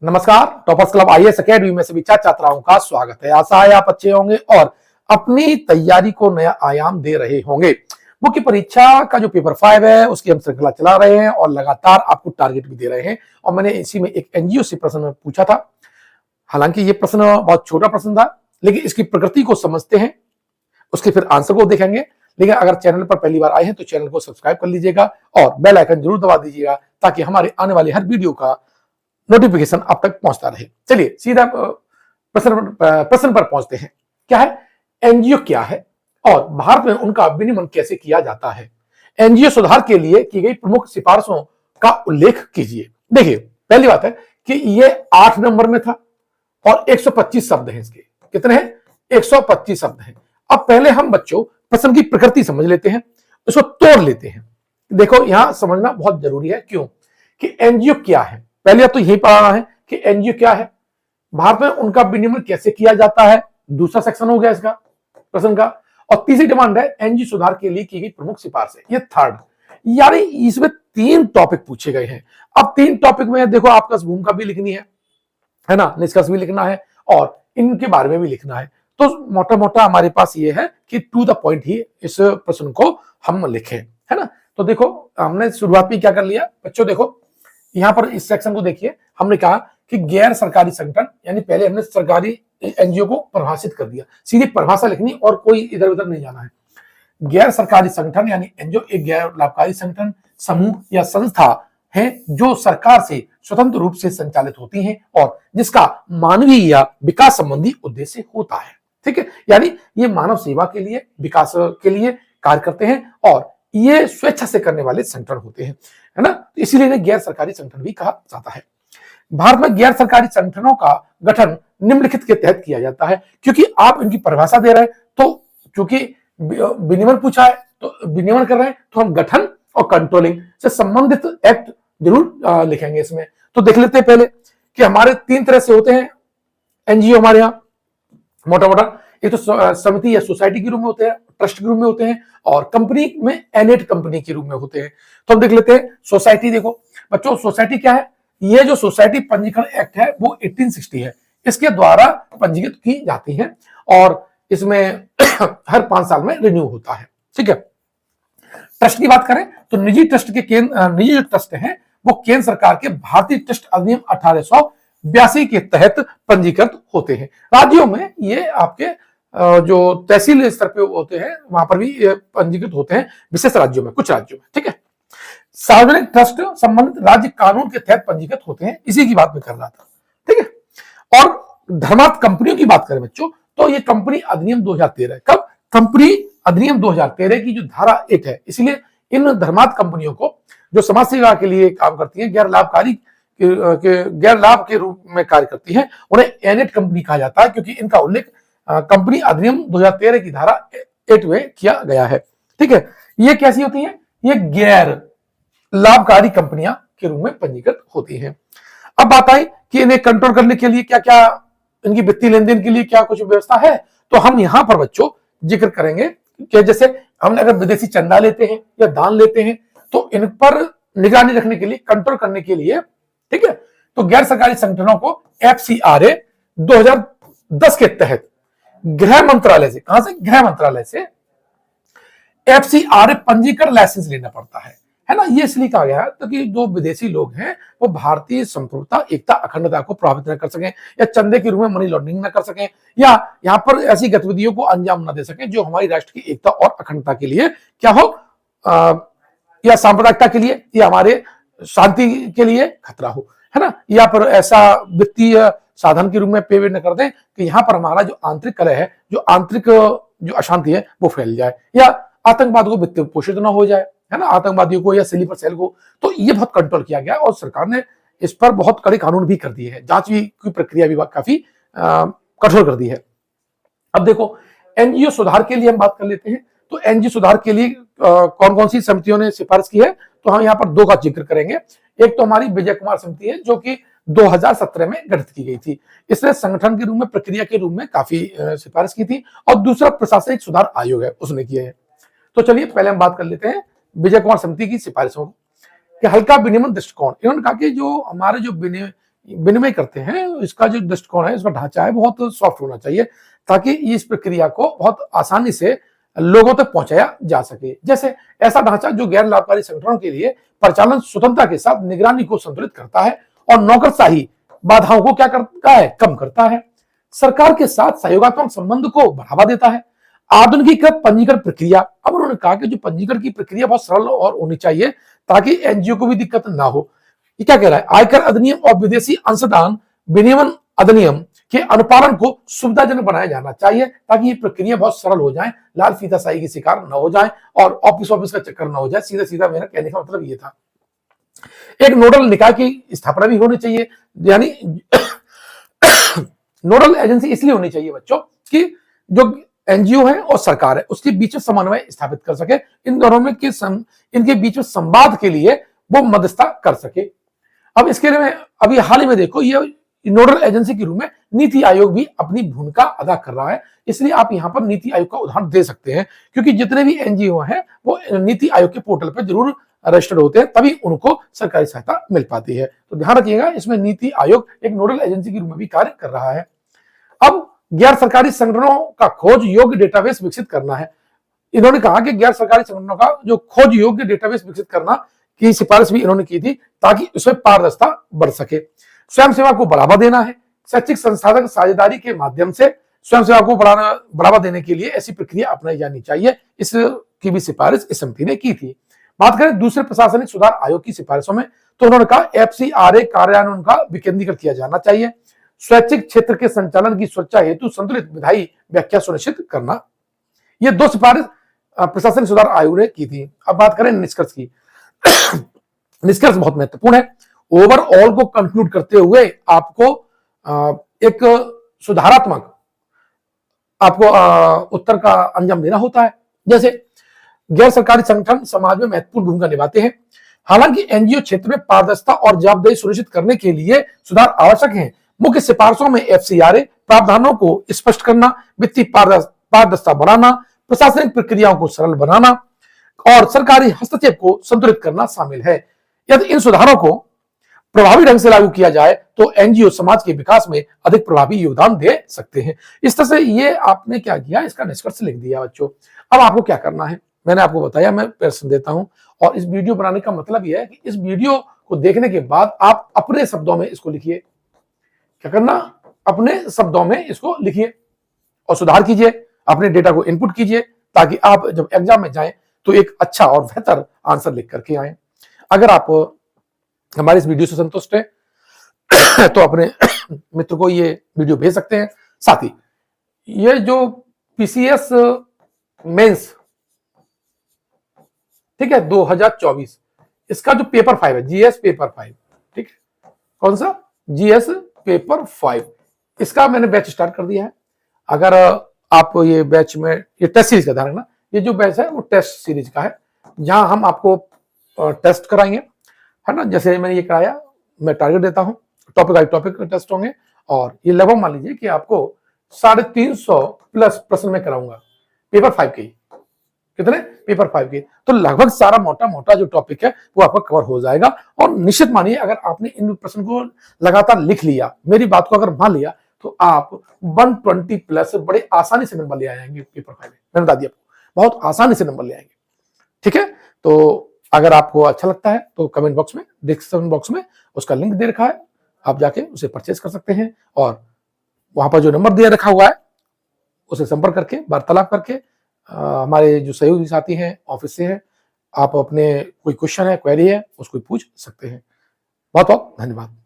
नमस्कार। Toppers club IAS academy में सभी छात्र छात्राओं का स्वागत है। आशा है आप अच्छे होंगे और अपनी तैयारी को नया आयाम दे रहे होंगे। मुख्य परीक्षा का जो पेपर 5 है उसकी हम श्रृंखला चला रहे हैं और लगातार आपको टारगेट भी दे रहे हैं। और मैंने इसी में एक एनजीओ से प्रश्न पूछा था। हालांकि ये प्रश्न बहुत छोटा प्रश्न था, लेकिन इसकी प्रकृति को समझते हैं, उसके फिर आंसर को देखेंगे। लेकिन अगर चैनल पर पहली बार आए हैं तो चैनल को सब्सक्राइब कर लीजिएगा और बेल आइकन जरूर दबा दीजिएगा ताकि हमारे आने वाले हर वीडियो का नोटिफिकेशन आप तक पहुंचता रहे। चलिए सीधा प्रश्न पर पहुंचते हैं। क्या है एनजीओ, क्या है और भारत में उनका विनियमन कैसे किया जाता है। एनजीओ सुधार के लिए की गई प्रमुख सिफारिशों का उल्लेख कीजिए। देखिए, पहली बात है कि ये 8 नंबर में था और 125 शब्द हैं। इसके कितने हैं? 125 शब्द हैं। अब पहले हम बच्चों प्रश्न की प्रकृति समझ लेते हैं, उसको तोड़ लेते हैं। देखो, यहां समझना बहुत जरूरी है। क्यों? कि एनजीओ क्या है। पहले तो यही पढ़ाना है कि एनजीओ क्या है, भारत में उनका विनियमन कैसे किया जाता है। दूसरा सेक्शन हो गया इसका प्रश्न का। और तीसरी डिमांड है एनजीओ सुधार के लिए की गई प्रमुख सिफारिशें। ये थर्ड, यानी इसमें 3 टॉपिक पूछे गए हैं। अब 3 टॉपिक में देखो, आपका भूमिका भी लिखनी है ना, निष्कर्ष भी लिखना है और इनके बारे में भी लिखना है। तो मोटा मोटा हमारे पास ये है कि टू द पॉइंट ही इस प्रश्न को हम लिखें, है ना। तो देखो, हमने शुरुआत में क्या कर लिया बच्चों। देखो यहां पर इस सेक्शन को देखिए, हमने कहा कि गैर सरकारी संगठन, यानी पहले हमने सरकारी एनजीओ को परिभाषित कर दिया, सीधी परिभाषा लिखनी और कोई इधर उधर नहीं जाना है। गैर सरकारी संगठन यानी एनजीओ एक गैर लाभकारी संगठन, समूह या संस्था है जो सरकार से स्वतंत्र रूप से संचालित होती हैं और जिसका मानवीय या विकास संबंधी उद्देश्य होता है। ठीक है, यानी ये मानव सेवा के लिए, विकास के लिए कार्य करते हैं और ये स्वेच्छा से करने वाले संगठन होते हैं, है ना। इसीलिए इन्हें गैर सरकारी संगठन भी कहा जाता है। भारत में गैर सरकारी संगठनों का गठन निम्नलिखित के तहत किया जाता है। क्योंकि आप इनकी परिभाषा दे रहे हैं, तो चूंकि विनियमन पूछा है तो विनियमन कर रहे हैं, तो हम गठन और कंट्रोलिंग से संबंधित एक्ट जरूर लिखेंगे इसमें। तो देख लेते हैं पहले कि हमारे 3 तरह से होते हैं एनजीओ हमारे यहाँ मोटा मोटा। एक तो समिति या सोसाइटी के रूप में होते हैं, ट्रस्ट के रूप में होते हैं और कंपनी में एनेट कंपनी के रूप में होते हैं। तो हम देख लेते हैं सोसाइटी। देखो बच्चों, सोसाइटी क्या है? ये जो सोसाइटी पंजीकरण एक्ट है वो 1860 है, इसके द्वारा पंजीकृत की जाती है और इसमें हर 5 साल में रिन्यू होता है। ठीक है। ट्रस्ट की बात करें तो निजी जो ट्रस्ट है वो केंद्र सरकार के भारतीय ट्रस्ट अधिनियम 1882 के तहत पंजीकृत होते हैं। राज्यों में ये आपके जो तहसील स्तर पे होते हैं वहां पर भी पंजीकृत होते हैं, विशेष राज्यों में, कुछ राज्यों में। ठीक है। सार्वजनिक ट्रस्ट संबंधित राज्य कानून के तहत पंजीकृत होते हैं, इसी की बात मैं कर रहा था। ठीक है। और धर्मार्थ कंपनियों की बात करें बच्चों, तो ये कंपनी अधिनियम 2013 है। कब? कंपनी अधिनियम 2013 की जो धारा 1 है। इसलिए इन धर्मार्थ कंपनियों को जो समाज सेवा के लिए काम करती है, गैर लाभ के रूप में कार्य करती है, उन्हें एनेट कंपनी कहा जाता है, क्योंकि इनका उल्लेख कंपनी अधिनियम 2013 की धारा 8 में किया गया है। ठीक है। ये कैसी होती है? ये गैर लाभकारी कंपनियां के रूप में पंजीकृत होती हैं। अब बात आई कि इन्हें कंट्रोल करने के लिए क्या क्या, इनकी वित्तीय लेन देन के लिए क्या कुछ व्यवस्था है। तो हम यहां पर बच्चों जिक्र करेंगे कि जैसे हम अगर विदेशी चंदा लेते हैं या दान लेते हैं तो इन पर निगरानी रखने के लिए, कंट्रोल करने के लिए, ठीक है, तो गैर सरकारी संगठनों को FCRA 2010 के तहत गृह मंत्रालय से, कहां से? गृह मंत्रालय से FCRA पंजीकरण लाइसेंस लेना पड़ता है ना। ये इसलिए कहा गया है ताकि जो विदेशी लोग हैं वो भारतीय संप्रभुता, एकता, अखंडता को प्रभावित न कर सकें या चंदे के रूप में मनी लॉन्ड्रिंग न कर सकें या यहाँ पर ऐसी गतिविधियों को अंजाम न दे सकें जो हमारी राष्ट्र की एकता और अखंडता के लिए क्या हो, या सांप्रदायिकता के लिए या हमारे शांति के लिए खतरा हो, है ना। या पर ऐसा वित्तीय साधन के रूप में पेमेंट न कर दें कि यहाँ पर हमारा जो आंतरिक कलह है, जो आंतरिक जो अशांति है वो फैल जाए या आतंकवाद को वित्त पोषित न हो जाए, है ना, आतंकवादियों को या स्लीपर सेल को। तो ये बहुत कंट्रोल किया गया और सरकार ने इस पर बहुत कड़े कानून भी कर दिए हैं, जांच की प्रक्रिया भी काफी कठोर कर दी है। अब देखो, एनजीओ सुधार के लिए हम बात कर लेते हैं। तो एनजीओ सुधार के लिए कौन कौन सी समितियों ने सिफारिश की है, तो हम यहाँ पर 2 का जिक्र करेंगे। एक तो हमारी विजय कुमार समिति है जो कि 2017 में गठित की गई थी। इसने संगठन के रूप में, प्रक्रिया के रूप में काफी सिफारिश की थी। और दूसरा प्रशासनिक सुधार आयोग है, उसने किया है। तो चलिए पहले हम बात कर लेते हैं विजय कुमार समिति की सिफारिशों कि हल्का विनियमन दृष्टिकोण। इन्होंने कहा कि जो हमारे जो विनिमय करते हैं, इसका जो दृष्टिकोण है, इसका ढांचा है, बहुत सॉफ्ट होना चाहिए ताकि इस प्रक्रिया को बहुत आसानी से लोगों तक पहुंचाया जा सके। जैसे ऐसा ढांचा जो गैर लाभकारी संगठनों के लिए परिचालन स्वतंत्रता के साथ निगरानी को संतुलित करता है और नौकरशाही बाधाओं को क्या करता है, कम करता है। सरकार के साथ सहयोगात्मक संबंध को बढ़ावा देता है। आधुनिकीकृत पंजीकरण प्रक्रिया, अब उन्होंने कहा कि जो पंजीकरण की प्रक्रिया बहुत सरल और होनी चाहिए ताकि एनजीओ को भी दिक्कत ना हो। ये क्या कह रहा है, आयकर अधिनियम और विदेशी अंशदान विनियमन अधिनियम के अनुपालन को सुविधाजनक बनाया जाना चाहिए ताकि ये प्रक्रिया बहुत सरल हो जाए, लाल फीताशाही की शिकार न हो जाए और ऑफिस का चक्कर न हो जाए। सीधा सीधा मेरा कहने का मतलब ये था। एक नोडल निकाय की स्थापना भी होनी चाहिए, यानी नोडल एजेंसी इसलिए होनी चाहिए बच्चों कि जो एनजीओ है और सरकार है उसके बीच में समन्वय स्थापित कर सके, इन दोनों में इनके बीच में संवाद के लिए वो मध्यस्थता कर सके। अब इसके लिए अभी हाल ही में देखो, ये नोडल एजेंसी के रूप में नीति आयोग भी अपनी भूमिका अदा कर रहा है, इसलिए आप यहाँ पर नीति आयोग का उदाहरण दे सकते हैं, क्योंकि जितने भी एनजीओ हैं वो नीति आयोग के पोर्टल पर जरूर रजिस्टर्ड होते हैं, तभी उनको सरकारी सहायता मिल पाती है। तो ध्यान रखिएगा, इसमें नीति आयोग एक नोडल एजेंसी के रूप में भी कार्य कर रहा है। अब गैर सरकारी संगठनों का खोज योग्य डेटाबेस विकसित करना है। इन्होंने कहा कि गैर सरकारी संगठनों का जो खोज योग्य डेटाबेस विकसित करना की सिफारिश भी इन्होंने की थी ताकि उसमें पारदर्शिता बढ़ सके। स्वयं सेवा को बढ़ावा देना है। शैक्षिक संसाधन साझेदारी के माध्यम से स्वयं सेवा को बढ़ावा देने के लिए ऐसी प्रक्रिया अपनाई जानी चाहिए, इसकी भी सिफारिश इस समिति ने की थी। बात करें दूसरे प्रशासनिक सुधार आयोग की सिफारिशों में, तो उन्होंने कहा एफसीआरए कार्यान्वयन का विकेंद्रीकरण किया जाना चाहिए। स्वैच्छिक क्षेत्र के संचालन की सुरक्षा हेतु संतुलित विधायी व्याख्या सुनिश्चित करना, ये 2 सिफारिश प्रशासनिक सुधार आयोग ने की थी। अब बात करें निष्कर्ष की। निष्कर्ष बहुत महत्वपूर्ण है। ओवरऑल को कंक्लूड करते हुए आपको एक सुधारात्मक आपको उत्तर का अंजाम देना होता है। जैसे गैर सरकारी संगठन समाज में महत्वपूर्ण भूमिका निभाते हैं, हालांकि एनजीओ क्षेत्र में पारदर्शिता और जवाबदेही सुनिश्चित करने के लिए सुधार आवश्यक है। मुख्य सिफारिशों में एफसीआरए प्रावधानों को स्पष्ट करना, वित्तीय पारदर्शिता बढ़ाना, प्रशासनिक प्रक्रियाओं को सरल बनाना और सरकारी हस्तक्षेप को संतुलित करना शामिल है। यदि इन सुधारों को प्रभावी ढंग से लागू किया जाए तो एनजीओ समाज के विकास में अधिक प्रभावी योगदान दे सकते हैं। इस तरह से ये आपने क्या किया, इसका निष्कर्ष लिख दिया बच्चों। अब आपको क्या करना है, मैंने आपको बताया, मैं प्रश्न देता हूं और इस वीडियो बनाने का मतलब यह है कि इस वीडियो को देखने के बाद आप अपने शब्दों में इसको लिखिए। क्या करना, अपने शब्दों में इसको लिखिए और सुधार कीजिए, अपने डेटा को इनपुट कीजिए ताकि आप जब एग्जाम में जाएं तो एक अच्छा और बेहतर आंसर लिख करके आए। अगर आप हमारे इस वीडियो से संतुष्ट हैं तो अपने मित्र को ये वीडियो भेज सकते हैं। साथ ही ये जो पीसीएस मेंस, ठीक है, 2024, इसका जो पेपर 5 है, जीएस पेपर 5, ठीक है, कौन सा, जीएस पेपर 5, इसका मैंने बैच स्टार्ट कर दिया है। अगर आप ये बैच में, ये टेस्ट सीरीज का ध्यान रखना, ये जो बैच है वो टेस्ट सीरीज का है, जहां हम आपको टेस्ट कराएंगे, है ना। जैसे मैंने ये कराया, मैं टारगेट देता हूं, टॉपिक टेस्ट होंगे और ये लगभग मान लीजिए कि आपको 350 प्लस प्रश्न में कराऊंगा पेपर 5 के। कितने, पेपर 5 के। तो लगभग सारा मोटा मोटा जो टॉपिक है वो आपका कवर हो जाएगा। और निश्चित मानिए अगर आपने इन प्रश्न को लगातार लिख लिया, मेरी बात को अगर मान लिया, तो आप 120 प्लस बड़े आसानी से नंबर ले आएंगे पेपर 5 में। मैंने बता दिया, बहुत आसानी से नंबर ले आएंगे। ठीक है, तो अगर आपको अच्छा लगता है तो कमेंट बॉक्स में, डिस्क्रिप्शन बॉक्स में उसका लिंक दे रखा है, आप जाके उसे परचेज कर सकते हैं और वहां पर जो नंबर दे रखा हुआ है उसे संपर्क करके, वार्तालाप करके, हमारे जो सहयोगी साथी हैं ऑफिस से हैं, आप अपने कोई क्वेश्चन है, क्वेरी है, उसको पूछ सकते हैं। बहुत बहुत धन्यवाद।